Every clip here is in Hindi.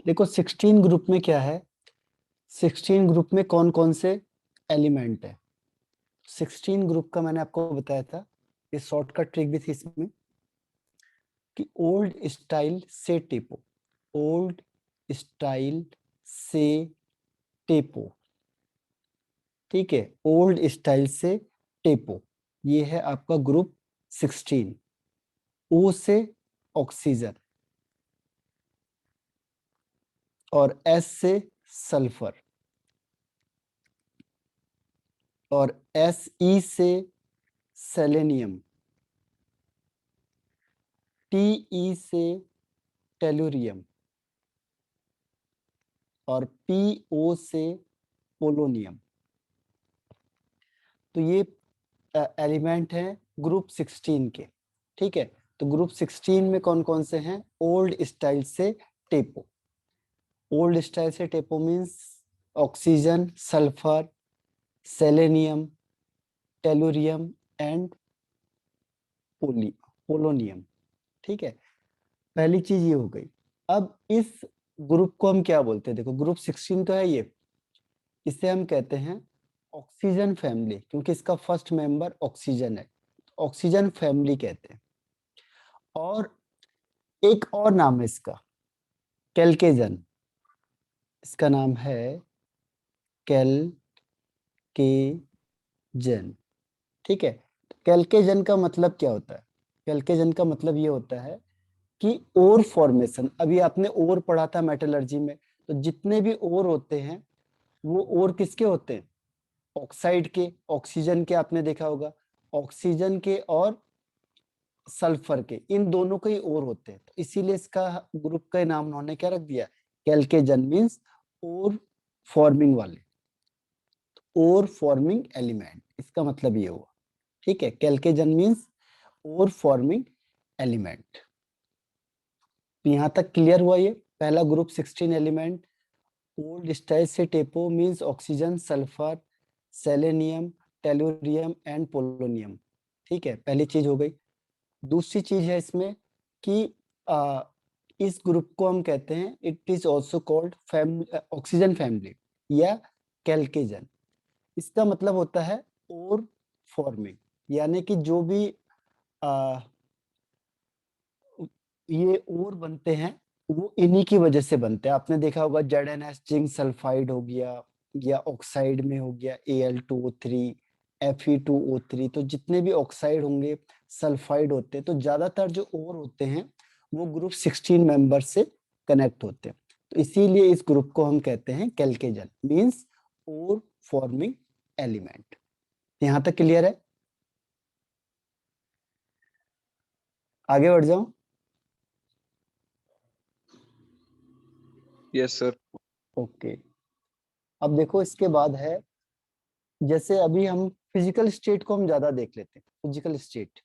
देखो 16 ग्रुप में क्या है, 16 ग्रुप में कौन कौन से एलिमेंट है। 16 ग्रुप का मैंने आपको बताया था, ये शॉर्टकट ट्रिक भी थी इसमें कि ओल्ड स्टाइल से टेपो, ओल्ड स्टाइल से टेपो, ठीक है, ओल्ड स्टाइल से टेपो, ये है आपका ग्रुप 16। ओ से ऑक्सीजन और एस से सल्फर और एस ई से सेलेनियम, टी ई से टेलुरियम और पी ओ से पोलोनियम। तो ये एलिमेंट हैं ग्रुप 16 के, ठीक है। तो ग्रुप 16 में कौन कौन से हैं, ओल्ड स्टाइल से टेपो, ओल्ड स्टाइल से टेपो means oxygen, sulphur, selenium, tellurium and polonium, ठीक है। पहली चीज ये हो गई। अब इस ग्रुप को हम क्या बोलते हैं, देखो ग्रुप 16 तो है ये, इसे हम कहते हैं ऑक्सीजन फैमिली, क्योंकि इसका फर्स्ट मेंबर ऑक्सीजन है, ऑक्सीजन फैमिली कहते हैं। और एक और नाम है इसका, कैल्केजन, इसका नाम है कैल्केजन, ठीक है। कैल्केजन का मतलब क्या होता है, कैल्केजन का मतलब ये होता है कि ओर फॉर्मेशन, अभी आपने ओर पढ़ा था मेटलर्जी में, तो जितने भी ओर होते हैं वो ओर किसके होते हैं, ऑक्साइड के, ऑक्सीजन के, आपने देखा होगा ऑक्सीजन के और सल्फर के, इन दोनों के ही ओर होते हैं, तो इसीलिए इसका ग्रुप का नाम उन्होंने क्या रख दिया, कैल्केजन मीन्स ओर फॉर्मिंग वाले, ओर फॉर्मिंग एलिमेंट, इसका मतलब ये हुआ, ठीक है। कैल्केजन मीन्स ओर फॉर्मिंग एलिमेंट। तो यहाँ तक क्लियर हुआ, ये पहला ग्रुप 16 एलिमेंट ओल्ड स्टाइल से टेपो means oxygen, sulphur, selenium, tellurium and polonium, ठीक है, पहली चीज हो गई। दूसरी चीज है इसमें कि आ, इस ग्रुप को हम कहते हैं, it is also called oxygen family या कैल्केजन। इसका मतलब होता है ओर फॉर्मिंग, यानी कि जो भी आ, ये ओर बनते हैं वो इन्हीं की वजह से बनते हैं। आपने देखा होगा ZnS जिंक सल्फाइड हो गया, या ऑक्साइड में हो गया Al2O3, Fe2O3, तो जितने भी ऑक्साइड होंगे, सल्फाइड होते हैं, तो ज्यादातर जो ओर होते हैं वो ग्रुप 16 मेंबर से कनेक्ट होते हैं। तो इसीलिए इस ग्रुप को हम कहते हैं कैल्केजन मींस ओर फॉर्मिंग एलिमेंट। यहाँ तक क्लियर है, आगे बढ़ जाऊं। Yes sir. ओके, अब देखो इसके बाद है, जैसे अभी हम फिजिकल स्टेट को हम ज्यादा देख लेते हैं। फिजिकल स्टेट,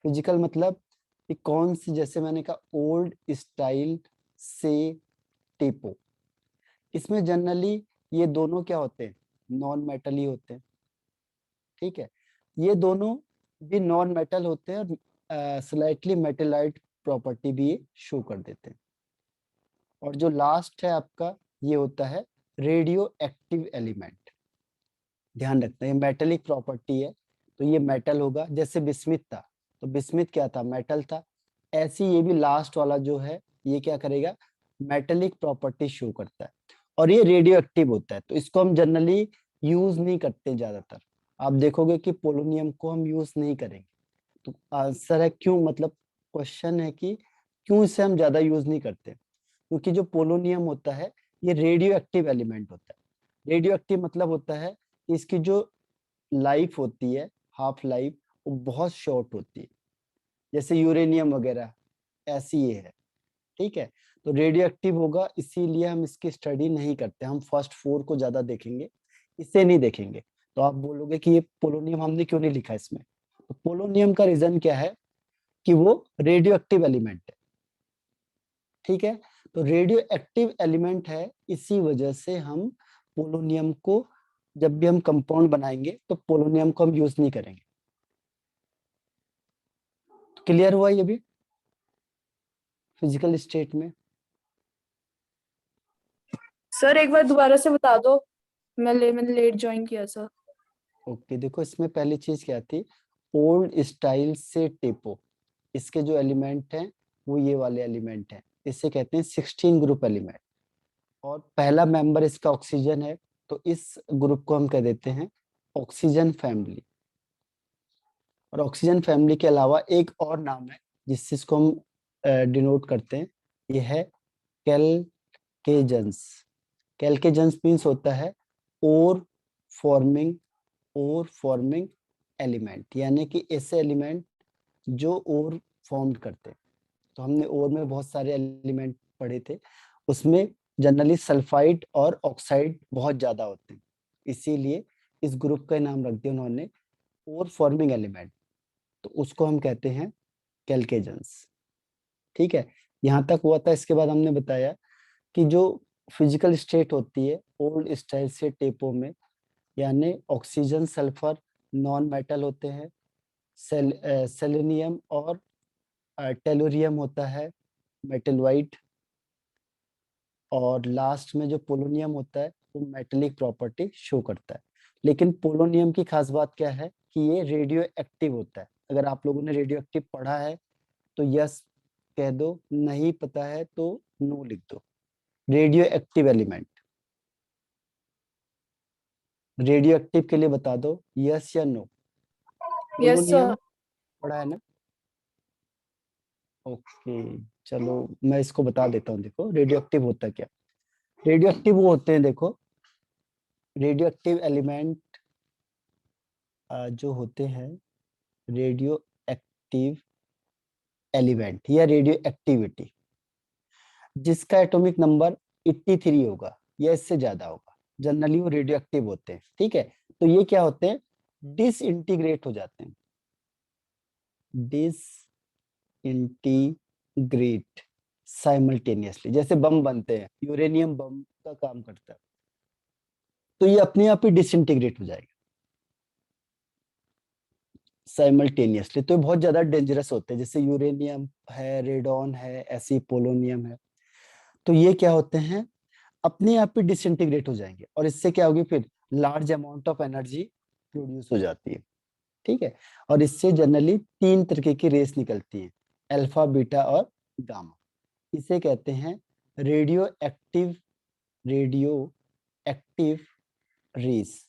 फिजिकल मतलब कि कौन सी, जैसे मैंने कहा ओल्ड स्टाइल से टेपो, इसमें जनरली ये दोनों क्या होते हैं, नॉन मेटल ही होते हैं, ठीक है। ये दोनों भी नॉन मेटल होते हैं और स्लाइटली मेटेलाइट प्रॉपर्टी भी ये शो कर देते हैं। और जो लास्ट है आपका, ये होता है रेडियो एक्टिव एलिमेंट। ध्यान रखते हैं मेटेलिक प्रॉपर्टी है, तो ये मेटल होगा, जैसे बिस्मिथ था, तो बिस्मिथ क्या था, मेटल था। ऐसी ये भी लास्ट वाला जो है, ये क्या करेगा, मेटेलिक प्रॉपर्टी शो करता है और ये रेडियो एक्टिव होता है, तो इसको हम जनरली यूज नहीं करते ज्यादातर। आप देखोगे कि पोलोनियम को हम यूज नहीं करेंगे, तो आंसर है क्यों, मतलब क्वेश्चन है कि क्यों इसे हम ज्यादा यूज नहीं करते, क्योंकि जो पोलोनियम होता है ये रेडियो एक्टिव एलिमेंट होता है। रेडियो एक्टिव मतलब होता है कि इसकी जो लाइफ होती है, हाफ लाइफ, वो बहुत शॉर्ट होती है, जैसे यूरेनियम वगैरह, ऐसी ये है, ठीक है। तो रेडियो एक्टिव होगा, इसीलिए हम इसकी स्टडी नहीं करते, हम फर्स्ट 4 को ज्यादा देखेंगे, इसे नहीं देखेंगे। तो आप बोलोगे कि ये पोलोनियम हमने क्यों नहीं लिखा इसमें, तो पोलोनियम का रीजन क्या है कि वो रेडियो एक्टिव एलिमेंट है, ठीक है। तो रेडियो एक्टिव एलिमेंट है, इसी वजह से हम पोलोनियम को, जब भी हम कंपाउंड बनाएंगे तो पोलोनियम को हम यूज नहीं करेंगे। तो क्लियर हुआ ये भी फिजिकल स्टेट में। सर एक बार दोबारा से बता दो, मैंने लेट ज्वाइन किया था। ओके, देखो इसमें पहली चीज क्या थी, ओल्ड स्टाइल से टेपो, इसके जो एलिमेंट हैं वो ये वाले एलिमेंट हैं, इसे कहते हैं 16 ग्रुप एलिमेंट। और पहला मेंबर इसका ऑक्सीजन है, तो इस ग्रुप को हम कह देते हैं ऑक्सीजन फैमिली। और ऑक्सीजन फैमिली के अलावा एक और नाम है जिससे इसको हम डिनोट करते हैं, ये है कैलकेजन्स। कैलकेजन्स मीन्स होता है ओर फॉर्मिंग, ओर फॉर्मिंग एलिमेंट, यानी कि ऐसे एलिमेंट जो ओर फॉर्म करते हैं। तो हमने ओर में बहुत सारे एलिमेंट पढ़े थे, उसमें जनरली सल्फाइड और ऑक्साइड बहुत ज्यादा होते हैं, इसीलिए इस ग्रुप का नाम रख दिया उन्होंने ओर फॉर्मिंग एलिमेंट, तो उसको हम कहते हैं कैलकेजन्स। ठीक है, यहाँ तक हुआ था। इसके बाद हमने बताया कि जो फिजिकल स्टेट होती है ओल्ड स्टाइल से टेपो में, यानी ऑक्सीजन सल्फर नॉन मेटल होते हैं, सेलेनियम और टेलोरियम होता है मेटल वाइट, और लास्ट में जो पोलोनियम होता है वो मेटेलिक प्रॉपर्टी शो करता है। लेकिन पोलोनियम की खास बात क्या है कि ये रेडियो एक्टिव होता है। अगर आप लोगों ने रेडियो एक्टिव पढ़ा है तो यस कह दो, नहीं पता है तो नो लिख दो। Radio active element, radio active के लिए बता दो यस या नो। Yes polonium sir. पढ़ा है ना? ओके, चलो मैं इसको बता देता हूँ। देखो रेडियो एक्टिव होता क्या, रेडियो एक्टिव वो होते हैं, देखो रेडियो एक्टिव एलिमेंट जो होते हैं, रेडियो एक्टिव एलिमेंट या रेडियो एक्टिविटी जिसका एटॉमिक नंबर 83 होगा या इससे ज्यादा होगा, जनरली वो रेडियो एक्टिव होते हैं। ठीक है, तो ये क्या होते हैं, डिसइंटीग्रेट हो जाते हैं, डिसइंटीग्रेट साइमल्टेनियसली, जैसे बम बनते हैं, यूरेनियम बम का काम करता है, तो ये अपने आप ही डिसइंटीग्रेट हो जाएगा साइमल्टेनियसली। तो ये बहुत ज्यादा डेंजरस होते हैं, जैसे यूरेनियम है, रेडॉन है, ऐसी पोलोनियम है। तो ये क्या होते हैं, अपने आप ही डिसइंटीग्रेट हो जाएंगे, और इससे क्या होगी, फिर large amount of energy produce हो जाती है। ठीक है, और इससे जनरली 3 तरीके की रेस निकलती है, अल्फा बीटा और गामा। इसे कहते हैं radio active, radio active rays.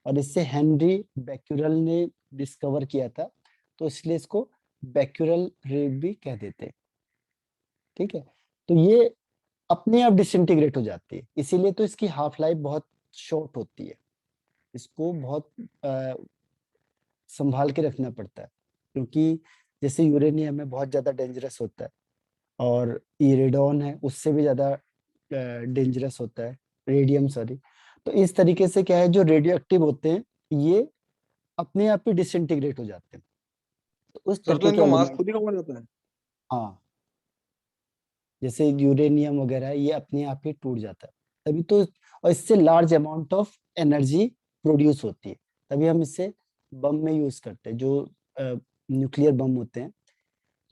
और इससे हेनरी बैक्यूरेल ने डिस्कवर किया था, तो इसलिए इसको बैक्यूरेल रे भी कह देते हैं। ठीक है, तो ये अपने आप डिसइंटीग्रेट हो जाती है, इसीलिए तो इसकी हाफ लाइफ बहुत शॉर्ट होती है। इसको बहुत संभाल के रखना पड़ता है, क्योंकि जैसे यूरेनियम है बहुत ज्यादा डेंजरस होता है, और इरेडॉन है उससे भी ज्यादा डेंजरस होता है, रेडियम सॉरी। तो इस तरीके से क्या है, जो रेडियो एक्टिव होते हैं ये अपने आप ही डिसइंटीग्रेट हो जाते हैं। तो उस सर तो तरीके के इनका मास एलिमेंट, खुद ही कम हो जाता है। हाँ जैसे यूरेनियम वगैरह ये अपने आप ही टूट जाता है, तभी तो। और इससे large amount of energy produce होती है, तभी हम इसे बम में यूज करते हैं, जो न्यूक्लियर बम होते हैं।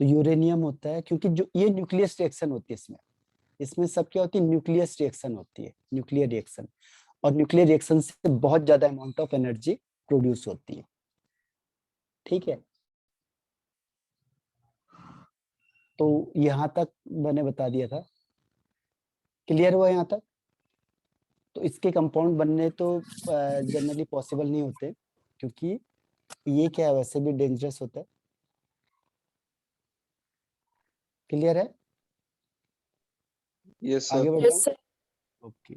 तो यूरेनियम होता है, क्योंकि जो ये न्यूक्लियस रिएक्शन होती है इसमें, इसमें सब क्या होती है, न्यूक्लियस रिएक्शन होती है, न्यूक्लियर रिएक्शन। और न्यूक्लियर रिएक्शन से बहुत ज्यादा अमाउंट ऑफ एनर्जी प्रोड्यूस होती है। ठीक है, तो यहाँ तक मैंने बता दिया था, क्लियर हुआ यहाँ तक? तो इसके कंपाउंड बनने तो जनरली पॉसिबल नहीं होते, क्योंकि ये क्या है, वैसे भी डेंजरस होता है। क्लियर है? यस आगे सर। बढ़ यस जाऊं? सर। ओके,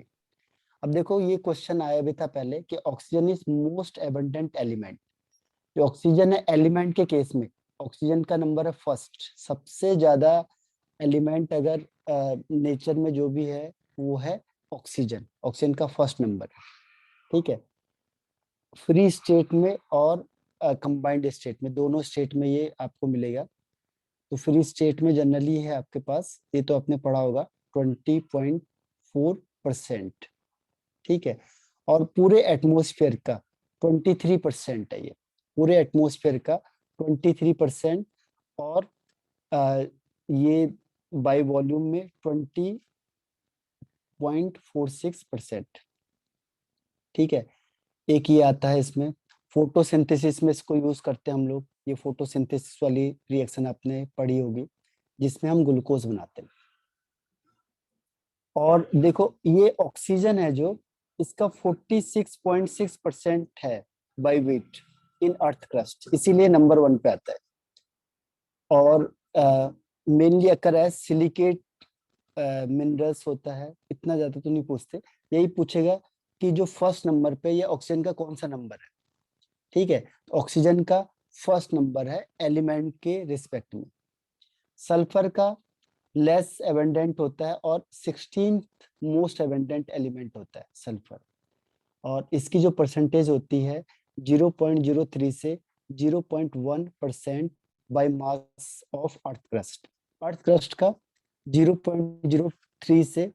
अब देखो ये क्वेश्चन आया भी था पहले कि oxygen is most abundant element. जो ऑक्सीजन है एलिमेंट के केस में, ऑक्सीजन का नंबर है फर्स्ट, सबसे ज्यादा एलिमेंट अगर नेचर में जो भी है वो है ऑक्सीजन, ऑक्सीजन का फर्स्ट नंबर है। ठीक है, फ्री स्टेट में और कंबाइंड स्टेट में, दोनों स्टेट में ये आपको मिलेगा। तो फ्री स्टेट में जनरली है आपके पास, ये तो आपने पढ़ा होगा, 20.4%। ठीक है, और पूरे एटमॉस्फेयर का 23% है, ये पूरे एटमॉस्फेयर का 23%। और ये बाई वॉल्यूम में 0.46%। ठीक है, एक ये आता है इसमें फोटोसिंथेसिस में, इसको यूज करते हैं हम लोग। ये फोटोसिंथेसिस वाली रिएक्शन आपने पढ़ी होगी, जिसमें हम ग्लूकोज बनाते हैं। और देखो ये ऑक्सीजन है जो, इसका 46.6% है by weight in earth crust, इसीलिए नंबर 1 पे आता है। और मेनली अकर है सिलिकेट मिनरल्स होता है, इतना ज्यादा तो नहीं पूछते। यही पूछेगा कि जो फर्स्ट नंबर पे ये ऑक्सीजन का कौन सा नंबर है। ठीक है, तो ऑक्सीजन का फर्स्ट नंबर है एलिमेंट के रिस्पेक्ट में। सल्फर का लेस एबंडेंट होता है और 16th मोस्ट एबंडेंट एलिमेंट होता है सल्फर। और इसकी जो परसेंटेज होती है 0.03 से 0.1% by mass of earth crust. Earth crust का 0.03 से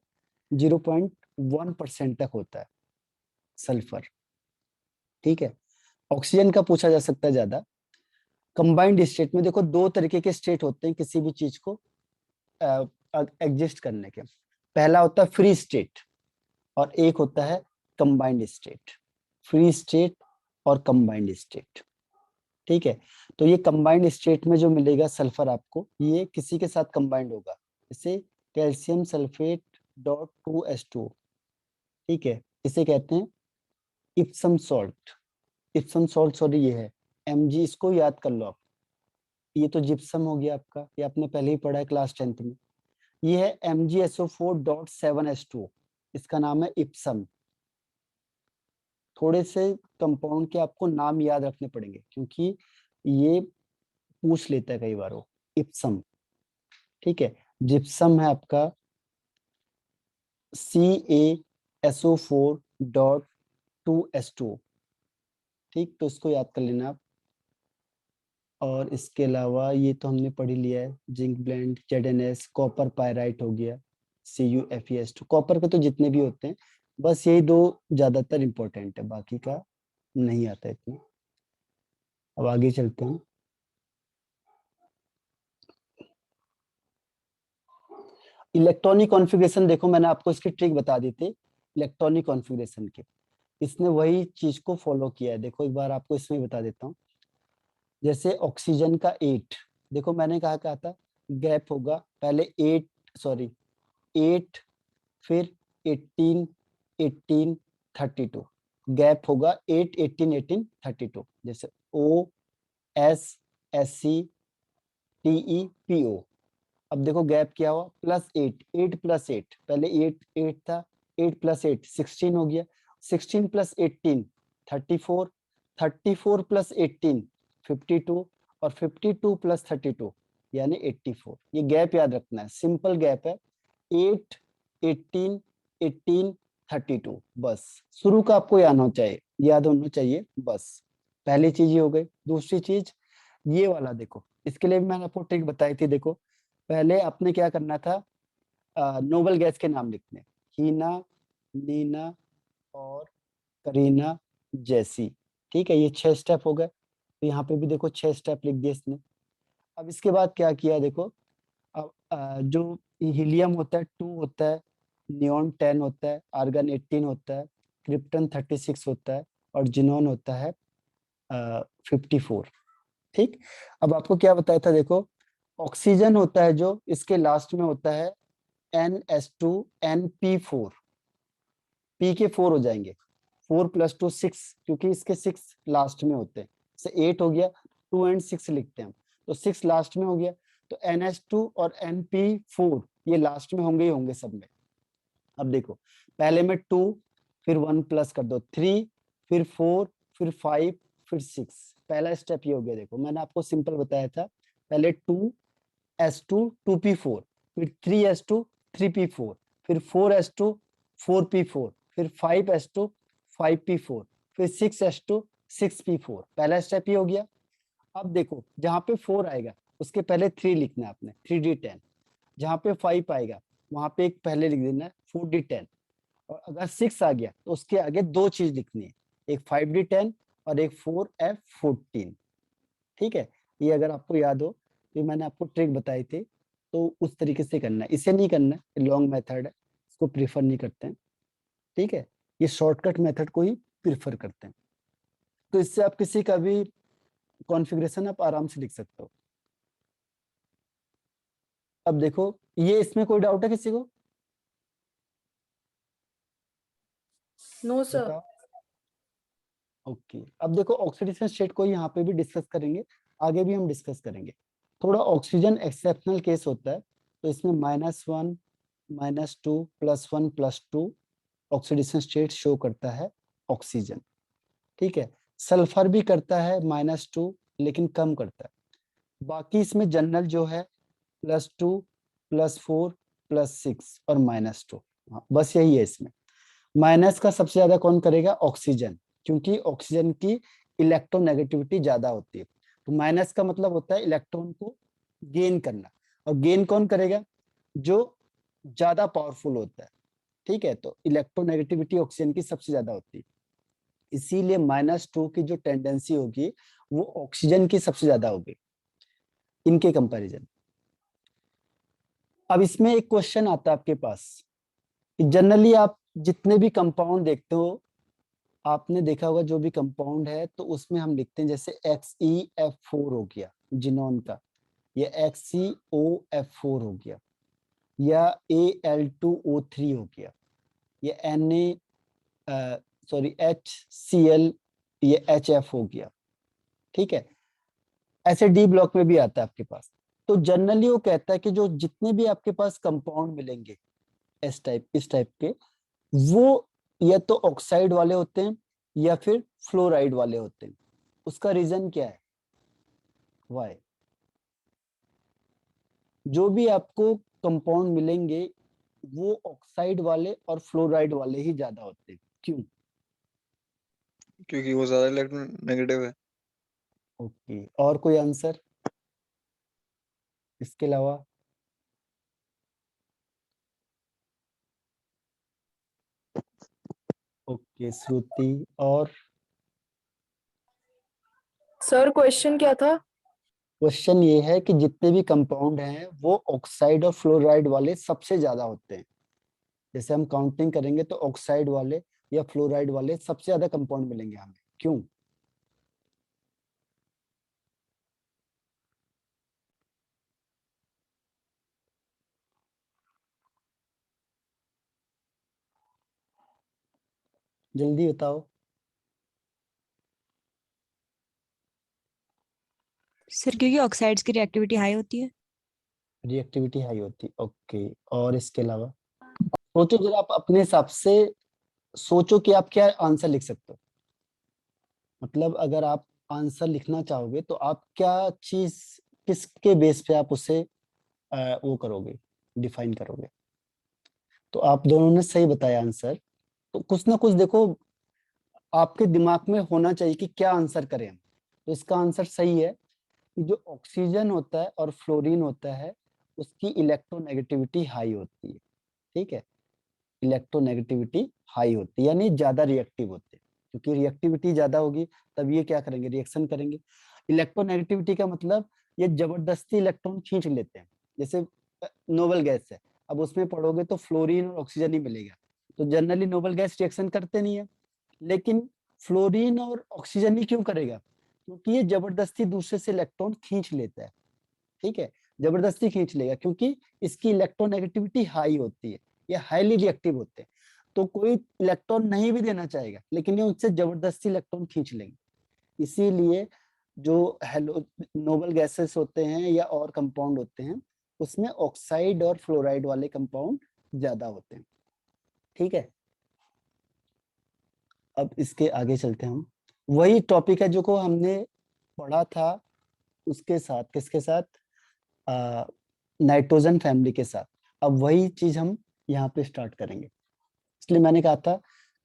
0.1% तक होता है सल्फर। ठीक है, ऑक्सीजन का पूछा जा सकता है ज्यादा। कंबाइंड स्टेट में देखो दो तरीके के स्टेट होते हैं किसी भी चीज को एग्जिस्ट करने के। पहला होता है फ्री स्टेट और एक होता है कंबाइंड स्टेट। फ्री स्टेट और कंबाइंड स्टेट। ठीक है, तो ये कंबाइंड स्टेट में जो मिलेगा सल्फर आपको, ये किसी के साथ कंबाइंड होगा, इसे कैल्शियम सल्फेट डॉट 2s2। ठीक है, इसे कहते हैं Epsom salt. Epsom salt sorry ये है Mg, इसको याद कर लो आप। ये तो जिप्सम हो गया आपका, ये आपने पहले ही पढ़ा है क्लास 10th में। ये है MgSO4.7s2, इसका नाम है इप्सम। थोड़े से कंपाउंड के आपको नाम याद रखने पड़ेंगे क्योंकि ये पूछ लेता है कई बार वो, इप्सम। ठीक है, जिप्सम है आपका CaSO4.2s2। ठीक, तो इसको याद कर लेना आप। और इसके अलावा ये तो हमने पढ़ ही लिया है, zinc blende, ZnS, copper pyrite हो गया, CuFeS2। कॉपर के तो जितने भी होते हैं बस यही दो ज्यादातर इंपॉर्टेंट है, बाकी का नहीं आता इतना। अब आगे चलते हैं। इलेक्ट्रॉनिक कॉन्फ़िगरेशन देखो, मैंने आपको इसकी ट्रिक बता दी थी इलेक्ट्रॉनिक कॉन्फ़िगरेशन की। इसने वही चीज को फॉलो किया है। देखो एक बार आपको इसमें बता देता हूँ। जैसे ऑक्सीजन का 8, देखो मैंने कहा था गैप होगा, पहले 8 फिर 18 18 32, गैप होगा 8 18 18 32। जैसे OSSCTEPO। अब देखो गैप क्या हुआ, +8 8 + 8, पहले 8 8 था, 8 + 8 16 हो गया, 16 + 18 34, 34 + 18 52 और 52 + 32 यानी 84। ये गैप याद रखना है, सिंपल गैप है 8 18 18 32। बस शुरू का आपको याद होना चाहिए बस। पहली चीज ये हो गई। दूसरी चीज ये वाला देखो, इसके लिए भी मैंने आपको ट्रिक बताई थी। देखो पहले आपने क्या करना था, नोबल गैस के नाम लिखने, हीना, नीना और करीना, जैसी। ठीक है, ये 6 स्टेप हो गए। तो यहाँ पे भी देखो 6 स्टेप लिख दिए इसने। अब इसके बाद क्या किया देखो, अब जो हीलियम होता है 2 होता है, नियॉन 10 होता है, आर्गन 18 होता है, क्रिप्टन 36 होता है और जिनॉन होता है 54। ठीक, अब आपको क्या बताया था देखो, ऑक्सीजन होता है जो, इसके लास्ट में होता है NH2NP4। पी के 4 हो जाएंगे, 4 + 2 6, क्योंकि इसके 6 लास्ट में होते हैं। जैसे 8 हो गया, 2 और 6 लिखते हैं हम, तो 6 लास्ट में हो गया। तो NH2 और NP4 ये लास्ट में होंगे ही होंगे सब में। अब देखो पहले में 2, फिर 1 प्लस कर दो 3, फिर 4, फिर 5, फिर 6। पहला स्टेप ये हो गया। देखो मैंने आपको सिंपल बताया था, पहले 2s2 2p4, फिर 3s2 3p4, फिर 4s2 4p4, फिर 5s2 5p4, फिर 6s2 6p4। पहला स्टेप ये हो गया। अब देखो जहाँ पे 4 आएगा उसके पहले 3 लिखना है आपने, 3d10। जहाँ पे 5 आएगा वहां पे एक पहले लिख देना है, 4d10। और अगर 6 आ गया तो उसके आगे दो चीज लिखनी है, एक 5d10 और एक 4f14। ठीक है, ये अगर आपको याद हो, तो मैंने आपको ट्रिक बताई थी, तो उस तरीके से करना है, इसे नहीं करना है, लॉन्ग मेथड है, इसको प्रीफर नहीं करते हैं, ठीक है, ये शॉर्टकट मेथड को ही प्रीफर करते हैं। तो इससे आप किसी का भी कॉन्फ़िगरेशन आप आराम से लिख सकते हो। अब देखो, ये इसमें कोई डाउट है किसी को? No sir. बताओ। ओके, अब देखो ऑक्सीडेशन स्टेट को यहाँ पे भी डिस्कस करेंगे, आगे भी हम डिस्कस करेंगे। थोड़ा ऑक्सीजन एक्सेप्शनल केस होता है, तो इसमें -1 -2 +1 +2 ऑक्सीडेशन स्टेट शो करता है ऑक्सीजन, ठीक है। सल्फर भी करता है -2, लेकिन कम करता है। बाकी इसमें जनरल जो है +2 +4 +6 और -2, बस यही है इसमें। माइनस का सबसे ज्यादा कौन करेगा? ऑक्सीजन, क्योंकि ऑक्सीजन की इलेक्ट्रोनेगेटिविटी ज्यादा होती है। तो माइनस का मतलब होता है इलेक्ट्रॉन को गेन करना, और गेन कौन करेगा? जो ज्यादा पावरफुल होता है, ठीक है। तो इलेक्ट्रोनेगेटिविटी ऑक्सीजन की सबसे ज्यादा होती है, इसीलिए -2 की जो टेंडेंसी होगी वो ऑक्सीजन की सबसे ज्यादा होगी इनके कंपैरिजन। अब इसमें एक क्वेश्चन आता है आपके पास, जनरली आप जितने भी कंपाउंड देखते हो, आपने देखा होगा जो भी कंपाउंड है तो उसमें हम लिखते हैं जैसे XeF4 हो गया जिनोन का, या XeOF4 हो गया, या Al2O3 हो गया, या HCl, ये HF हो गया, ठीक है। ऐसे डी ब्लॉक में भी आता है आपके पास। तो जनरली वो कहता है कि जो जितने भी आपके पास कंपाउंड मिलेंगे इस टाइप के, वो या तो ऑक्साइड वाले होते हैं या फिर फ्लोराइड वाले होते हैं। उसका रीजन क्या है? वाई? जो भी आपको कंपाउंड मिलेंगे वो ऑक्साइड वाले और फ्लोराइड वाले ही ज्यादा होते हैं, क्यों? क्योंकि वो ज्यादा इलेक्ट्रोनेगेटिव है। ओके, और कोई आंसर इसके अलावा? ओके श्रुति, और सर क्वेश्चन क्या था? क्वेश्चन ये है कि जितने भी कंपाउंड हैं वो ऑक्साइड और फ्लोराइड वाले सबसे ज्यादा होते हैं। जैसे हम काउंटिंग करेंगे तो ऑक्साइड वाले या फ्लोराइड वाले सबसे ज्यादा कंपाउंड मिलेंगे हमें, क्यों? जल्दी बताओ। सर क्योंकि ऑक्साइड्स की रिएक्टिविटी हाई होती है। रिएक्टिविटी हाई होती, ओके। और इसके अलावा सोचो जरा, आप अपने हिसाब से सोचो कि आप क्या आंसर लिख सकते हो। मतलब अगर आप आंसर लिखना चाहोगे तो आप क्या चीज, किसके बेस पे आप उसे वो करोगे, डिफाइन करोगे? तो आप दोनों ने सही बताया आंसर। तो कुछ ना कुछ देखो आपके दिमाग में होना चाहिए कि क्या आंसर करें हम। तो इसका आंसर सही है कि जो ऑक्सीजन होता है और फ्लोरीन होता है उसकी इलेक्ट्रोनेगेटिविटी हाई होती है, ठीक है। इलेक्ट्रोनेगेटिविटी हाई होती है यानी ज्यादा रिएक्टिव होते हैं, क्योंकि रिएक्टिविटी ज्यादा होगी तब ये क्या करेंगे? रिएक्शन करेंगे। इलेक्ट्रोनेगेटिविटी का मतलब ये जबरदस्ती इलेक्ट्रॉन खींच लेते हैं। जैसे नोबल गैस है, अब उसमें पढ़ोगे तो फ्लोरीन और ऑक्सीजन ही मिलेगा, तो जनरली नोबल गैस रिएक्शन करते नहीं है, लेकिन फ्लोरीन और ऑक्सीजन ही क्यों करेगा? क्योंकि ये जबरदस्ती दूसरे से इलेक्ट्रॉन खींच लेता है, ठीक है। जबरदस्ती खींच लेगा क्योंकि इसकी इलेक्ट्रोनेगेटिविटी हाई होती है, ये हाईली रिएक्टिव होते हैं। तो कोई इलेक्ट्रॉन नहीं भी देना चाहेगा लेकिन ये उनसे जबरदस्ती इलेक्ट्रॉन खींच लेंगे। इसीलिए जो हेलो नोबल गैसेस होते हैं या और कंपाउंड होते हैं उसमें ऑक्साइड और फ्लोराइड वाले कंपाउंड ज्यादा होते हैं, ठीक है। अब इसके आगे चलते हैं हम। वही टॉपिक है जो को हमने पढ़ा था, उसके साथ किसके साथ? नाइट्रोजन फैमिली के साथ। अब वही चीज हम यहाँ पे स्टार्ट करेंगे। इसलिए मैंने कहा था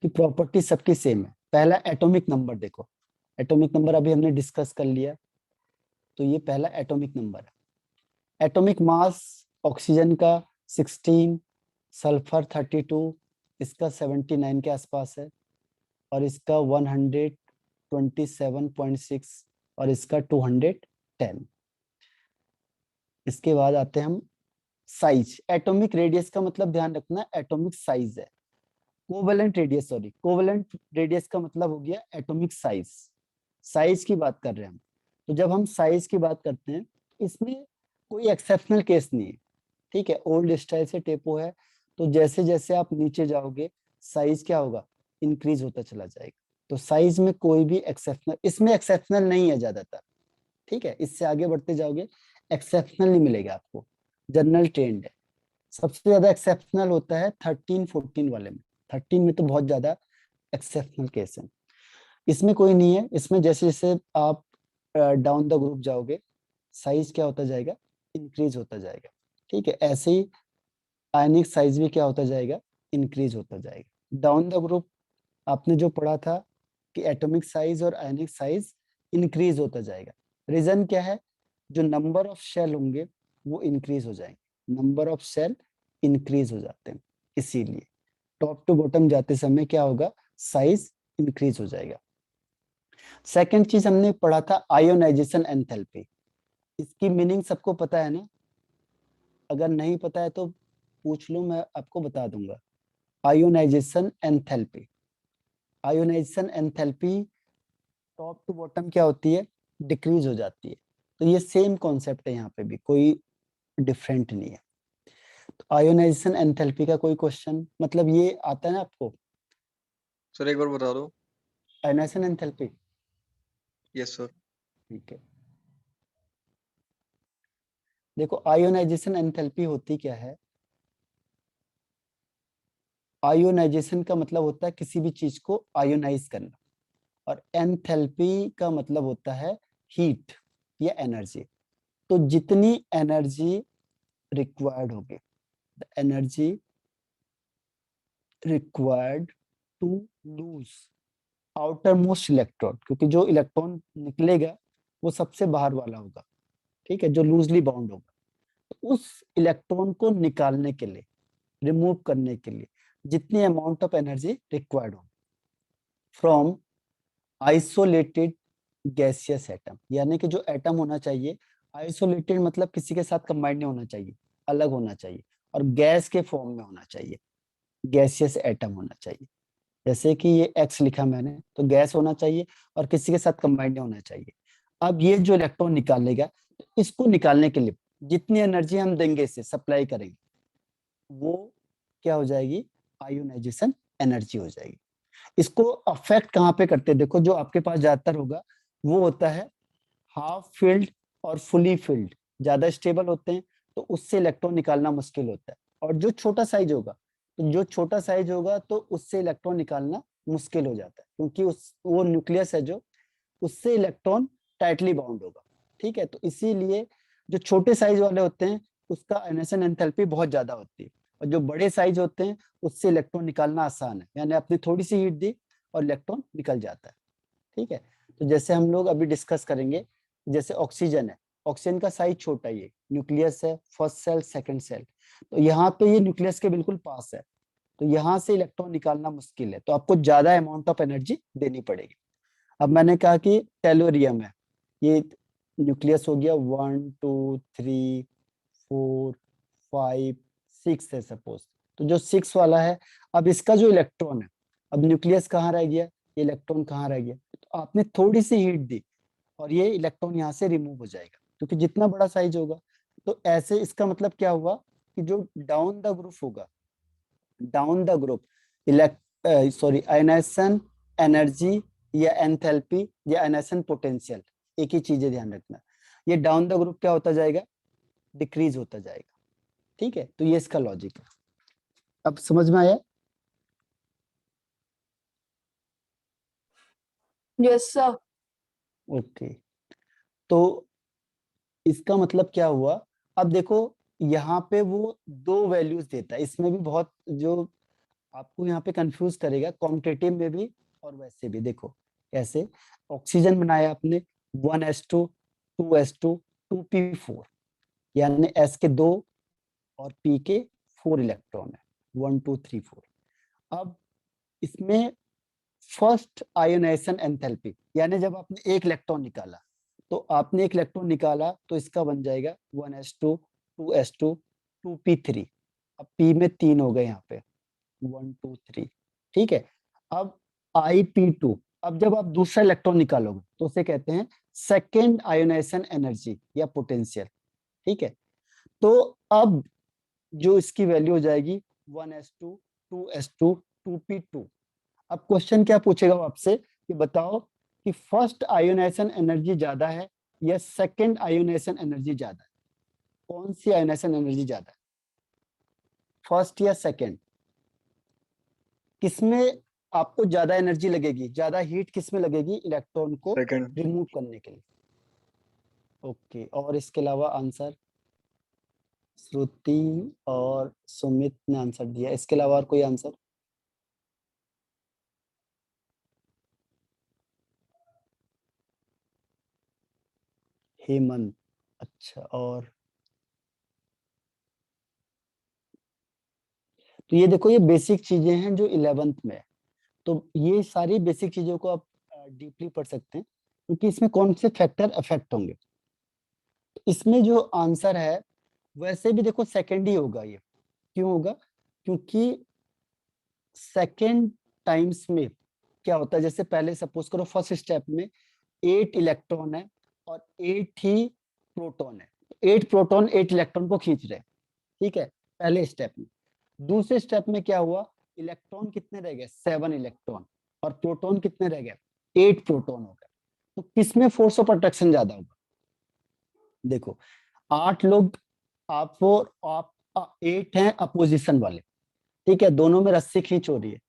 कि प्रॉपर्टी सबकी सेम है। पहला एटॉमिक नंबर देखो, एटॉमिक नंबर अभी हमने डिस्कस कर लिया, तो ये पहला एटॉमिक नंबर है। एटॉमिक मास ऑक्सीजन का 16, सल्फर 32, इसका 79 के आसपास है, और इसका 127.6, और इसका 210। इसके बाद आते हैं हम साइज, एटॉमिक रेडियस का मतलब ध्यान रखना एटॉमिक साइज है। Covalent radius, sorry, covalent radius का मतलब हो गया एटॉमिक साइज। साइज की बात कर रहे हैं हम। तो जब हम साइज की बात करते हैं, इसमें कोई एक्सेप्शनल केस नहीं है, ठीक है। ओल्ड स्टाइल से टेपो है, तो जैसे जैसे आप नीचे जाओगे साइज क्या होगा, इंक्रीज होता चला जाएगा। तो साइज में कोई भी एक्सेप्शनल, इसमें एक्सेप्शनल नहीं है ज्यादातर, ठीक है। इससे आगे बढ़ते जाओगे एक्सेप्शनल नहीं मिलेगा आपको, जनरल ट्रेंड है। सबसे ज्यादा एक्सेप्शनल होता है 13-14 वाले में। 13 में तो बहुत ज्यादा एक्सेप्शनल केस है, इसमें कोई नहीं है। इसमें जैसे जैसे आप डाउन द ग्रुप जाओगे साइज क्या होता जाएगा, इंक्रीज होता जाएगा, ठीक है। ऐसे ही आयनिक साइज भी क्या होता जाएगा, इंक्रीज होता जाएगा। डाउन द ग्रुप आपने जो पढ़ा था कि एटॉमिक साइज और आयनिक साइज इंक्रीज होता जाएगा। रीजन क्या है, जो नंबर ऑफ शेल होंगे वो इंक्रीज हो जाएंगे, नंबर ऑफ शेल इंक्रीज हो जाते हैं, इसीलिए टॉप टू बॉटम जाते समय क्या होगा, साइज इंक्रीज हो जाएगा। सेकंड चीज हमने पढ़ा था आयोनाइजेशन एंथैल्पी। इसकी मीनिंग सबको पता है ना, अगर नहीं पता है तो पूछ लो, मैं आपको बता दूंगा। Ionisation enthalpy, ionisation enthalpy top to bottom क्या होती है, डिक्रीज हो जाती है। तो ये सेम कॉन्सेप्ट है, यहाँ पे भी कोई डिफरेंट नहीं है। तो आयोनाइजेशन एंथैल्पी का कोई क्वेश्चन, मतलब ये आता है ना आपको, सर एक बार बता दो। Ionisation enthalpy, yes sir. ठीक है। देखो आयोनाइजेशन एंथैल्पी होती क्या है, आयोनाइजेशन का मतलब होता है किसी भी चीज को आयोनाइज करना, और एंथैल्पी का मतलब होता है हीट या एनर्जी। तो जितनी एनर्जी रिक्वायर्ड होगी, the energy required to lose outermost electron, क्योंकि जो इलेक्ट्रॉन निकलेगा वो सबसे बाहर वाला होगा, ठीक है, जो लूजली बाउंड होगा। तो उस इलेक्ट्रॉन को निकालने के लिए, रिमूव करने के लिए जितनी अमाउंट ऑफ एनर्जी रिक्वायर्ड हो फ्रॉम आइसोलेटेड गैसियस एटम, यानी कि जो एटम होना चाहिए आइसोलेटेड, मतलब किसी के साथ कंबाइंड नहीं होना चाहिए, अलग होना चाहिए, और गैस के फॉर्म में होना चाहिए, गैसियस एटम होना चाहिए। जैसे कि ये एक्स लिखा मैंने, तो गैस होना चाहिए और किसी के साथ कंबाइंड नहीं होना चाहिए। अब ये जो इलेक्ट्रॉन निकालेगा, इसको निकालने के लिए जितनी एनर्जी हम देंगे, इसे सप्लाई करेंगे, वो क्या हो जाएगी, आयोनाइजेशन एनर्जी हो जाएगी। इसको अफेक्ट कहाँ पे करते हैं, देखो जो आपके पास ज्यादातर होगा वो होता है हाफ फील्ड और फुली फील्ड, ज्यादा स्टेबल होते हैं, तो उससे इलेक्ट्रॉन निकालना मुश्किल होता है। और जो छोटा साइज होगा, तो जो छोटा साइज होगा तो उससे इलेक्ट्रॉन निकालना मुश्किल हो जाता है, क्योंकि उस वो न्यूक्लियस है जो, उससे इलेक्ट्रॉन टाइटली बाउंड होगा, ठीक है। तो इसीलिए जो छोटे साइज वाले होते हैं उसका आयनाइजेशन एंथैल्पी बहुत ज्यादा होती है, और जो बड़े साइज होते हैं उससे इलेक्ट्रॉन निकालना आसान है, यानी आपने थोड़ी सी हीट दी और इलेक्ट्रॉन निकल जाता है, ठीक है। तो जैसे हम लोग अभी डिस्कस करेंगे, जैसे ऑक्सीजन है, ऑक्सीजन का साइज छोटा ही है, न्यूक्लियस है, फर्स्ट सेल सेकंड सेल, तो यहाँ पे ये न्यूक्लियस के बिल्कुल पास है, तो यहाँ से इलेक्ट्रॉन निकालना मुश्किल है, तो आपको ज्यादा अमाउंट ऑफ एनर्जी देनी पड़ेगी। अब मैंने कहा कि टेलोरियम है, ये न्यूक्लियस हो गया 1 2 3 4 5 6 है सपोज, तो जो 6 वाला है, अब इसका जो इलेक्ट्रॉन है, अब न्यूक्लियस कहाँ रह गया, ये इलेक्ट्रॉन कहाँ रह गया, तो आपने थोड़ी सी हीट दी और ये इलेक्ट्रॉन यहाँ से रिमूव हो जाएगा, क्योंकि जितना बड़ा साइज होगा। तो ऐसे इसका मतलब क्या हुआ कि जो डाउन द ग्रुप होगा, down the group sorry ionisation energy या एंथैल्पी या आयनाइजेशन पोटेंशियल, एक ही चीज है ध्यान रखना, ये डाउन द ग्रुप क्या होता जाएगा, डिक्रीज होता जाएगा, ठीक है। तो ये इसका लॉजिक है, अब समझ में आया। Yes sir. ओके, तो इसका मतलब क्या हुआ, अब देखो यहाँ पे वो दो वैल्यूज देता है, इसमें भी बहुत जो आपको यहाँ पे कंफ्यूज करेगा, क्वांटिटेटिव में भी और वैसे भी। देखो कैसे, ऑक्सीजन बनाया आपने 1s2 2s2 2p4, यानी s के 2 और p के 4 इलेक्ट्रॉन है, 1 2 3 4। अब इसमें फर्स्ट आयोनाइजेशन एंथैल्पी, यानी जब आपने एक इलेक्ट्रॉन निकाला, तो आपने एक इलेक्ट्रॉन निकाला तो इसका बन जाएगा 1s2 2s2 2p3। अब p में 3 हो गए यहाँ पे, 1 2 3। ठीक है, अब IP2। अब जब आप दूसरा इलेक्ट्रॉन निकालोगे तो उसे कहते हैं सेकेंड आयोनाइजेशन एनर्जी या पोटेंशियल। ठीक है, तो अब जो इसकी वैल्यू हो जाएगी 1s2 2s2 2p2। अब क्वेश्चन क्या पूछेगा वो आपसे कि बताओ कि फर्स्ट आयोनाइजेशन एनर्जी ज्यादा है या सेकेंड आयोनाइजेशन एनर्जी ज्यादा है? कौन सी आयोनाइजेशन एनर्जी ज्यादा है, फर्स्ट या सेकेंड? किसमें आपको ज्यादा एनर्जी लगेगी, ज्यादा हीट किसमें लगेगी इलेक्ट्रॉन को सेकंड। रिमूव करने के लिए? ओके, और इसके अलावा आंसर श्रुति और सुमित ने आंसर दिया, इसके अलावा और कोई आंसर? हेमंत, अच्छा। और तो ये देखो, ये बेसिक चीजें हैं जो 11th में है। तो ये सारी बेसिक चीजों को आप डीपली पढ़ सकते हैं क्योंकि इसमें कौन से फैक्टर अफेक्ट होंगे। तो इसमें जो आंसर है वैसे भी देखो सेकेंड ही होगा ये। क्यों होगा? क्योंकि सेकेंड टाइम्स में क्या होता है, जैसे पहले सपोज करो फर्स्ट स्टेप में 8 इलेक्ट्रॉन है और 8 ही प्रोटॉन है। 8 प्रोटॉन 8 इलेक्ट्रॉन को खींच रहे हैं। ठीक है, पहले स्टेप में। दूसरे स्टेप में क्या हुआ, इलेक्ट्रॉन कितने रह गए, 7 इलेक्ट्रॉन, और प्रोटॉन कितने रह गए, 8 प्रोटॉन हो गए। तो किसमें फोर्स ऑफ अट्रैक्शन ज्यादा होगा? देखो, 8 लोग आप वो आप 8 हैं अपोजिशन वाले। ठीक है, दोनों में रस्सी खींच हो रही है,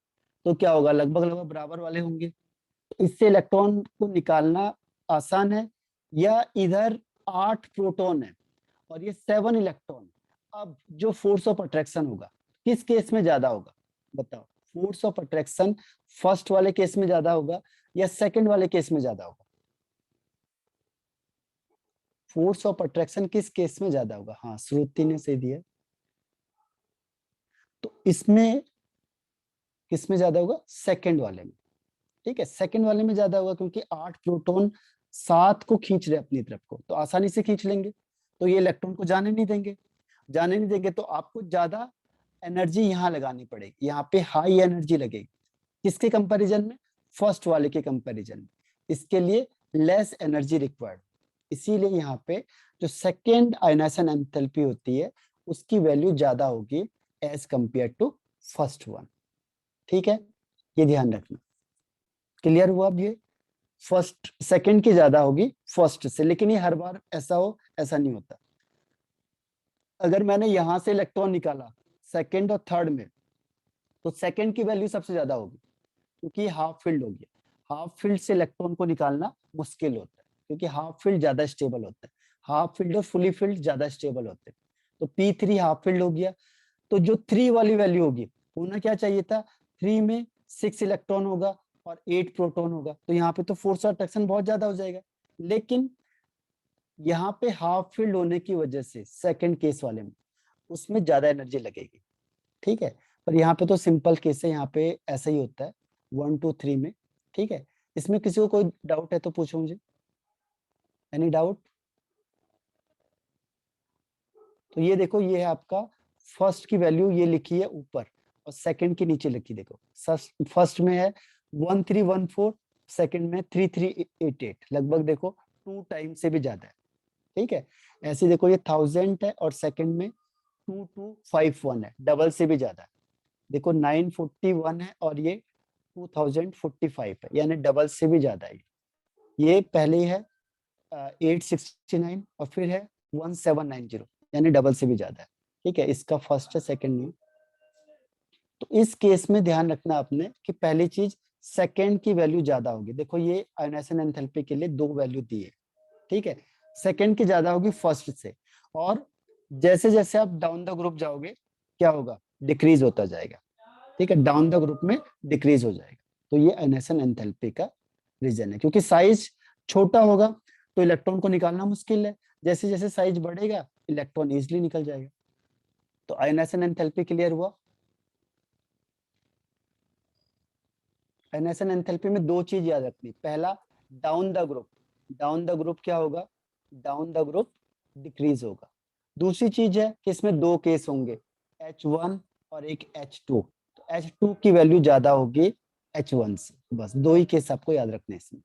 तो क्या होगा, लगभग लगभग बराबर वाले होंगे। तो इससे इलेक्ट्रॉन को निकालना आसान है। या इधर 8 प्रोटॉन है और ये 7 इलेक्ट्रॉन। अब जो फोर्स ऑफ अट्रैक्शन होगा किस केस में ज्यादा होगा, बताओ? फोर्स ऑफ अट्रैक्शन फर्स्ट वाले केस में ज्यादा होगा या सेकंड वाले केस में ज्यादा होगा? फोर्स ऑफ अट्रैक्शन किस केस में ज्यादा होगा? हाँ, श्रुति ने सही दिया। तो इसमें किस में ज्यादा होगा, सेकंड वाले में। ठीक है, सेकंड वाले में ज्यादा होगा क्योंकि 8 प्रोटॉन 7 को खींच रहे अपनी तरफ को, तो आसानी से खींच लेंगे, तो ये इलेक्ट्रॉन को जाने नहीं देंगे। जाने नहीं देंगे तो आपको ज्यादा एनर्जी यहाँ लगानी पड़ेगी, यहाँ पे हाई एनर्जी लगेगी। किसके कंपैरिजन में, फर्स्ट वाले के कंपैरिजन में। इसके लिए लेस एनर्जी रिक्वायर्ड। इसीलिए यहाँ पे जो सेकेंड आयनाइजेशन एंथैल्पी होती है उसकी वैल्यू ज्यादा होगी as compare to first one. ठीक है, ये ध्यान रखना। क्लियर हुआ अब ये? फर्स्ट सेकंड की ज्यादा होगी फर्स्ट से, लेकिन ये हर बार ऐसा हो ऐसा नहीं होता। अगर मैंने यहां से इलेक्ट्रॉन निकाला सेकंड और थर्ड में, तो सेकंड की वैल्यू सबसे ज्यादा होगी क्योंकि हाफ फील्ड हो गया। हाफ फील्ड से इलेक्ट्रॉन को निकालना मुश्किल होता है क्योंकि हाफ फील्ड ज्यादा स्टेबल होता है। हाफ फील्ड और फुली फील्ड ज्यादा स्टेबल होते हैं। तो P3 हाफ फील्ड हो गया। तो जो 3 वाली वैल्यू होगी, होना क्या चाहिए था, 3 में 6 इलेक्ट्रॉन होगा और 8 प्रोटॉन होगा, तो यहाँ पे तो फोर्स ऑफ अट्रैक्शन बहुत ज्यादा हो जाएगा। लेकिन यहाँ पे हाफ फील्ड होने की वजह से सेकंड केस वाले में उसमें ज्यादा एनर्जी लगेगी। ठीक है, पर यहाँ पे तो सिंपल केस है, यहाँ पे ऐसा ही होता है 1 2 3 में। ठीक है, इसमें किसी को कोई डाउट है तो पूछो मुझे। Any doubt? तो ये देखो, ये है आपका फर्स्ट की वैल्यू, ये लिखी है ऊपर और सेकंड की नीचे लिखी। देखो, फर्स्ट में है 1314, सेकंड में 3388, लगभग देखो 2 टाइम से भी ज्यादा है। ठीक है, ऐसे देखो, ये 1000 है और सेकंड में 2251 है, डबल से भी ज्यादा है। देखो 941 है और ये 2045 है, यानी डबल से भी ज्यादा है। ये पहले है 869 और फिर है 1790, यानी डबल से भी ज्यादा है। ठीक है, इसका फर्स्ट है, सेकंड नहीं। तो इस केस में ध्यान रखना आपने कि पहली चीज सेकंड की वैल्यू ज्यादा होगी। देखो, ये आयोनाइजेशन एंथैल्पी के लिए 2 वैल्यू दी है। ठीक है, सेकंड की ज्यादा होगी फर्स्ट से, और जैसे जैसे आप डाउन द ग्रुप जाओगे क्या होगा, डिक्रीज होता जाएगा। ठीक है, डाउन द ग्रुप में डिक्रीज हो जाएगा। तो ये आयोनाइजेशन एंथैल्पी का रीजन है, क्योंकि साइज छोटा होगा तो इलेक्ट्रॉन को निकालना मुश्किल है। जैसे जैसे साइज बढ़ेगा इलेक्ट्रॉन इजिली निकल जाएगा। तो आयोनाइजेशन एंथैल्पी क्लियर हुआ? आयोनाइजेशन एंथैल्पी में 2 चीज याद रखनी। पहला, down the group. Down the group क्या होगा, डाउन द ग्रुप डिक्रीज होगा। दूसरी चीज है कि इसमें दो केस होंगे, H1 और एक H2। तो H2 की वैल्यू ज्यादा होगी H1 से, बस दो ही केस आपको याद रखने हैं इसमें।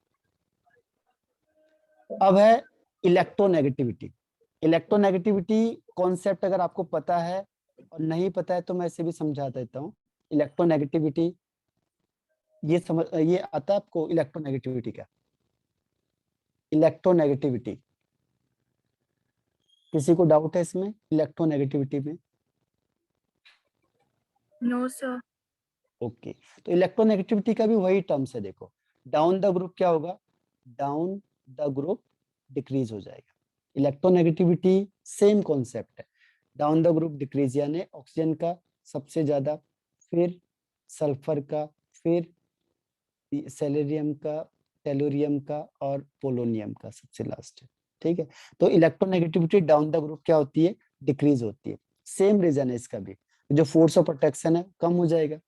अब है इलेक्ट्रोनेगेटिविटी। इलेक्ट्रोनेगेटिविटी कॉन्सेप्ट अगर आपको पता है और नहीं पता है तो मैं इसे भी समझा देता हूँ। इलेक्ट्रोनेगेटिविटी ये आता है आपको इलेक्ट्रोनेगेटिविटी का? इलेक्ट्रोनेगेटिविटी किसी को डाउट है इसमें, इलेक्ट्रोनेगेटिविटी में? No sir. ओके, तो इलेक्ट्रोनेगेटिविटी का भी वही टर्म्स है। देखो, डाउन द ग्रुप क्या होगा? डाउन द ग्रुप डिक्रीज हो जाएगा। इलेक्ट्रोनेगेटिविटी सेम कॉन्सेप्ट है, डाउन द ग्रुप डिक्रीज, यानी ऑक्सीजन का सबसे ज्यादा, फिर सल्फर का, फिर सेलेरियम का, टेलोरियम का और पोलोनियम का सबसे लास्ट है। ठीक है, तो इलेक्ट्रोनेगेटिविटी डाउन द ग्रुप क्या होती है? डिक्रीज होती है। सेम रीजन है इसका भी, जो फोर्स ऑफ अट्रैक्शन है कम हो जाएगा।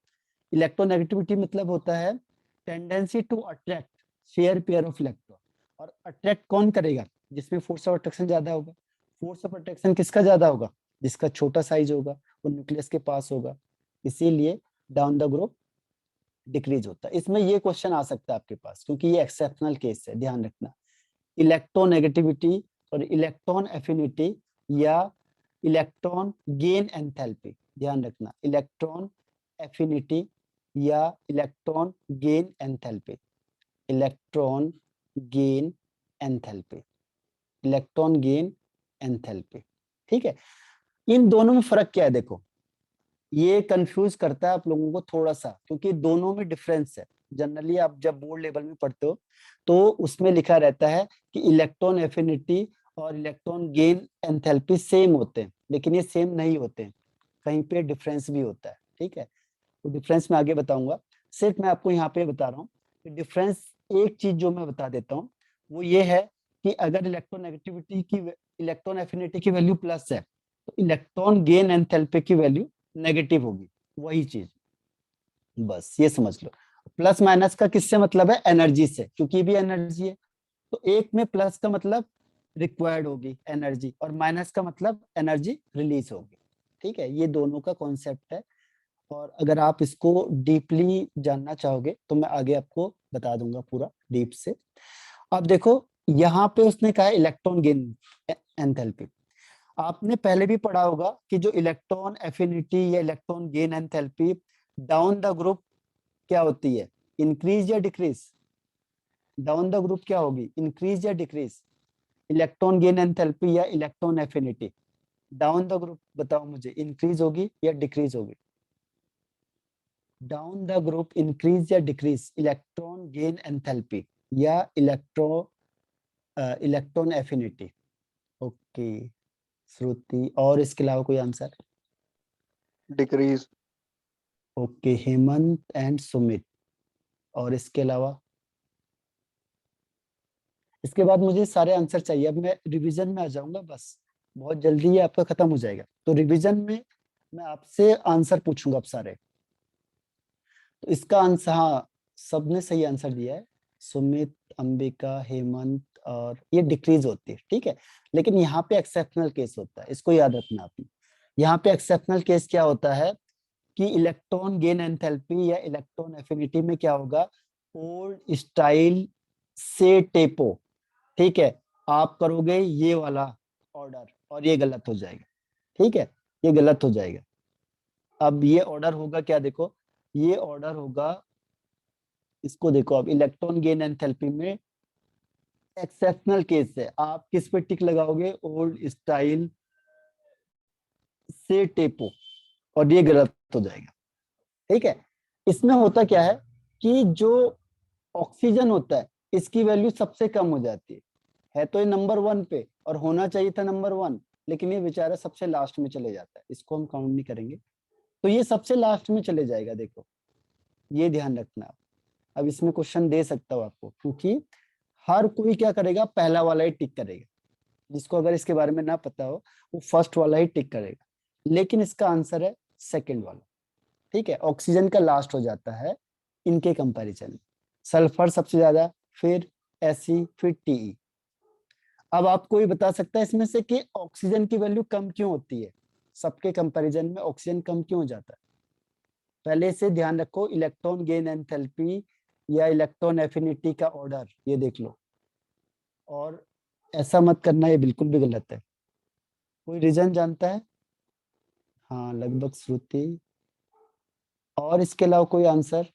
इलेक्ट्रोनेगेटिविटी मतलब होता है tendency to attract share pair of electron. और अट्रैक्ट कौन करेगा? जिसमें फोर्स ऑफ अट्रैक्शन ज्यादा होगा। फोर्स ऑफ अट्रैक्शन किसका ज्यादा होगा? जिसका छोटा साइज होगा, वो न्यूक्लियस के पास होगा। इसीलिए डाउन द ग्रुप डिक्रीज होता है। इसमें ये क्वेश्चन आ सकता है आपके पास, क्योंकि ये एक्सेप्शनल केस है, ध्यान रखना। इलेक्ट्रोनेगेटिविटी और इलेक्ट्रॉन एफिनिटी या इलेक्ट्रॉन गेन एंथैल्पी, ध्यान रखना, इलेक्ट्रॉन एफिनिटी या electron gain enthalpy, electron gain enthalpy, electron gain enthalpy. ठीक है, इन दोनों में फर्क क्या है? देखो, ये कंफ्यूज करता है आप लोगों को थोड़ा सा, क्योंकि दोनों में डिफरेंस है। जनरली आप जब बोर्ड लेवल में पढ़ते हो तो उसमें लिखा रहता है कि इलेक्ट्रॉन एफिनिटी और इलेक्ट्रॉन गेन एंथैल्पी सेम होते हैं, लेकिन ये सेम नहीं होते हैं, कहीं पे डिफरेंस भी होता है। ठीक है, तो डिफरेंस मैं आगे बताऊंगा, सिर्फ मैं आपको यहाँ पे बता रहा हूँ कि डिफरेंस। एक चीज जो मैं बता देता हूँ वो ये है कि अगर इलेक्ट्रोनेगेटिविटी की, इलेक्ट्रॉन एफिनिटी की वैल्यू प्लस है तो इलेक्ट्रॉन गेन एंथैल्पी की वैल्यू नेगेटिव होगी, वही चीज, बस ये समझ लो। प्लस माइनस का किससे मतलब है? एनर्जी से, क्योंकि ये भी एनर्जी है। तो एक में प्लस का मतलब रिक्वायर्ड होगी एनर्जी, और माइनस का मतलब एनर्जी रिलीज होगी। ठीक है, ये दोनों का कॉन्सेप्ट है। और अगर आप इसको डीपली जानना चाहोगे तो मैं आगे आपको बता दूंगा पूरा डीप से। अब देखो, यहाँ पे उसने कहा इलेक्ट्रॉन गेन एंथैल्पी। आपने पहले भी पढ़ा होगा कि जो इलेक्ट्रॉन एफिनिटी या electron gain enthalpy down the group क्या होती है? इंक्रीज या डिक्रीज? डाउन द ग्रुप क्या होगी? इंक्रीज या डिक्रीज? इलेक्ट्रॉन गेन एंथैल्पी या electron affinity down the group, बताओ मुझे, इंक्रीज होगी या डिक्रीज होगी? डाउन द ग्रुप इंक्रीज या डिक्रीज? इलेक्ट्रॉन गेन एंथैल्पी या इलेक्ट्रॉन एफिनिटी? ओके श्रुति, और इसके अलावा कोई answer? Decrease. Okay Hemant and Sumit, और इसके अलावा? इसके बाद मुझे सारे आंसर चाहिए। अब मैं रिवीजन में आ जाऊंगा, बस बहुत जल्दी ये आपका खत्म हो जाएगा। तो रिवीजन में मैं आपसे आंसर पूछूंगा अब सारे। तो इसका आंसर, हाँ सबने सही आंसर दिया है, सुमित, अंबिका, हेमंत, और ये डिक्रीज होती है। ठीक है, लेकिन यहाँ पे एक्सेप्शनल केस होता है, इसको याद रखना आपने। यहाँ पे एक्सेप्शनल केस क्या होता है कि इलेक्ट्रॉन गेन एंथैल्पी या इलेक्ट्रॉन एफिनिटी में क्या होगा? ओल्ड स्टाइल से टेपो। ठीक है, आप करोगे ये वाला ऑर्डर और ये गलत हो जाएगा। ठीक है, ये गलत हो जाएगा। अब ये ऑर्डर होगा क्या? देखो, ये ऑर्डर होगा, इसको देखो, अब इलेक्ट्रॉन गेन एंथैल्पी में एक्सेप्शनल केस है, आप किस पे टिक लगाओगे? ओल्ड स्टाइल से टेपो, और ये गलत हो जाएगा। ठीक है, इसमें होता क्या है कि जो ऑक्सीजन होता है इसकी वैल्यू सबसे कम हो जाती है तो ये नंबर 1 पे, और होना चाहिए था नंबर 1, लेकिन ये बेचारा सबसे लास्ट में चले जाता है, इसको हम काउंट नहीं करेंगे, तो ये सबसे लास्ट में चले जाएगा। देखो, ये ध्यान रखना आप। अब इसमें क्वेश्चन दे सकता हूँ आपको, क्योंकि हर कोई क्या करेगा? पहला वाला ही टिक करेगा। जिसको अगर इसके बारे में ना पता हो वो फर्स्ट वाला ही टिक करेगा, लेकिन इसका आंसर है सेकंड वाला। ठीक है, ऑक्सीजन का लास्ट हो जाता है इनके कंपैरिजन में, सल्फर सबसे ज्यादा, फिर Fe, फिर Te। अब आपको ये बता सकता है इसमें से कि ऑक्सीजन की वैल्यू कम क्यों होती है, सबके कंपैरिजन में ऑक्सीजन कम क्यों हो जाता है। पहले से ध्यान रखो, इलेक्ट्रॉन गेन एंथैल्पी या इलेक्ट्रॉन एफिनिटी का ऑर्डर ये देख लो, और ऐसा मत करना, ये बिल्कुल भी गलत है। कोई रीजन जानता है? हाँ लगभग श्रुति। और इसके अलावा कोई आंसर?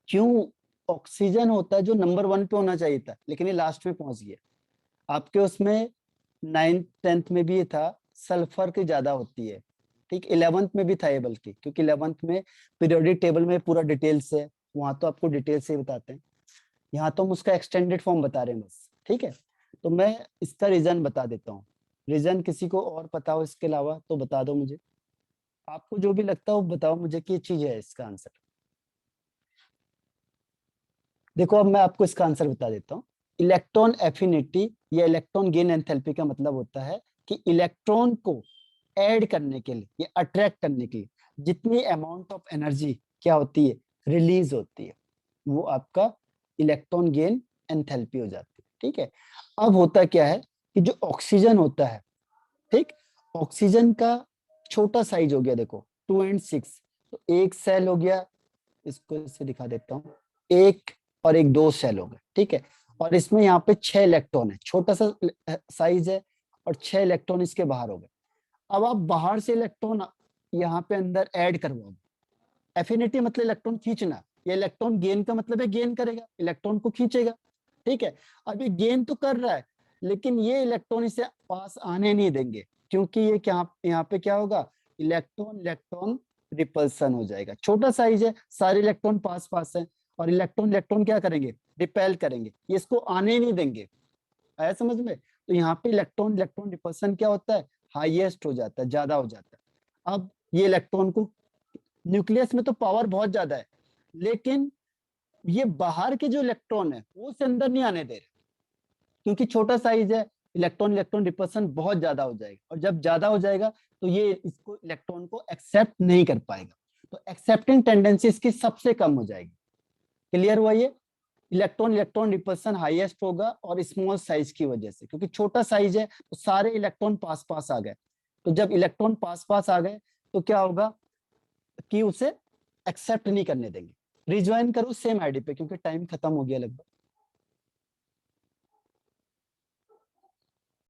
क्यों ऑक्सीजन होता है जो नंबर 1 पे होना चाहिए था, लेकिन ये लास्ट में पहुंच गया। आपके उसमें 9th 10th में भी ये था, सल्फर की ज्यादा होती है, ठीक। 11th में भी था ये, बल्कि क्योंकि 11th में पीरियोडिक टेबल में पूरा डिटेल्स है, वहां तो आपको डिटेल से ही बताते हैं, यहाँ तो हम उसका एक्सटेंडेड फॉर्म बता रहे हैं बस, ठीक है। तो मैं इसका रीजन बता देता हूँ। रीजन किसी को और पता हो इसके अलावा तो बता दो मुझे, आपको जो भी लगता हो बताओ मुझे कि ये चीज है इसका आंसर। देखो अब मैं आपको इसका आंसर बता देता हूँ। इलेक्ट्रॉन एफिनिटी या इलेक्ट्रॉन गेन एंथैल्पी का मतलब होता है कि इलेक्ट्रॉन को ऐड करने के लिए या अट्रैक्ट करने के लिए जितनी अमाउंट ऑफ एनर्जी क्या होती है, रिलीज होती है, वो आपका इलेक्ट्रॉन गेन एंथैल्पी हो जाती है, ठीक है। अब होता क्या है कि जो ऑक्सीजन होता है, ठीक, ऑक्सीजन का छोटा साइज हो गया, देखो 2 and 6, तो एक सेल हो गया, इसको इससे दिखा देता हूँ, एक और एक 2 सेल हो गए, ठीक है। और इसमें यहाँ पे 6 इलेक्ट्रॉन है, छोटा सा साइज है, और 6 इलेक्ट्रॉन इसके बाहर हो गए। अब आप बाहर से इलेक्ट्रॉन यहाँ पे अंदर ऐड करवाओ। एफिनिटी मतलब इलेक्ट्रॉन खींचना, या इलेक्ट्रॉन गेन का मतलब है गेन करेगा, इलेक्ट्रॉन को खींचेगा, ठीक है। अब ये गेन तो कर रहा है, लेकिन ये इलेक्ट्रॉन इसे पास आने नहीं देंगे, क्योंकि ये क्या यहाँ पे क्या होगा, इलेक्ट्रॉन इलेक्ट्रॉन रिपल्सन हो जाएगा। छोटा साइज है, सारे इलेक्ट्रॉन पास पास है, और इलेक्ट्रॉन इलेक्ट्रॉन क्या करेंगे, रिपेल करेंगे, ये इसको आने नहीं देंगे। आया समझ में? तो यहाँ पे इलेक्ट्रॉन इलेक्ट्रॉन रिपल्सन क्या होता है, हाईएस्ट हो जाता है, ज्यादा हो जाता है। अब ये इलेक्ट्रॉन को, न्यूक्लियस में तो पावर बहुत ज्यादा है, लेकिन ये बाहर के जो इलेक्ट्रॉन है वो उसे अंदर नहीं आने दे रहे, क्योंकि छोटा साइज है, इलेक्ट्रॉन इलेक्ट्रॉन रिपल्सन बहुत ज्यादा हो जाएगा, और जब ज्यादा हो जाएगा तो ये इसको इलेक्ट्रॉन को एक्सेप्ट नहीं कर पाएगा, तो एक्सेप्टिंग टेंडेंसी इसकी सबसे कम हो जाएगी। क्लियर हुआ ये? इलेक्ट्रॉन इलेक्ट्रॉन रिपल्सन हाईएस्ट होगा, और स्मॉल साइज की वजह से, क्योंकि छोटा साइज है तो सारे इलेक्ट्रॉन पास पास आ गए, तो जब इलेक्ट्रॉन पास पास आ गए तो क्या होगा कि उसे एक्सेप्ट नहीं करने देंगे। रिज्वाइन करो सेम आईडी पे, क्योंकि टाइम खत्म हो गया लगभग।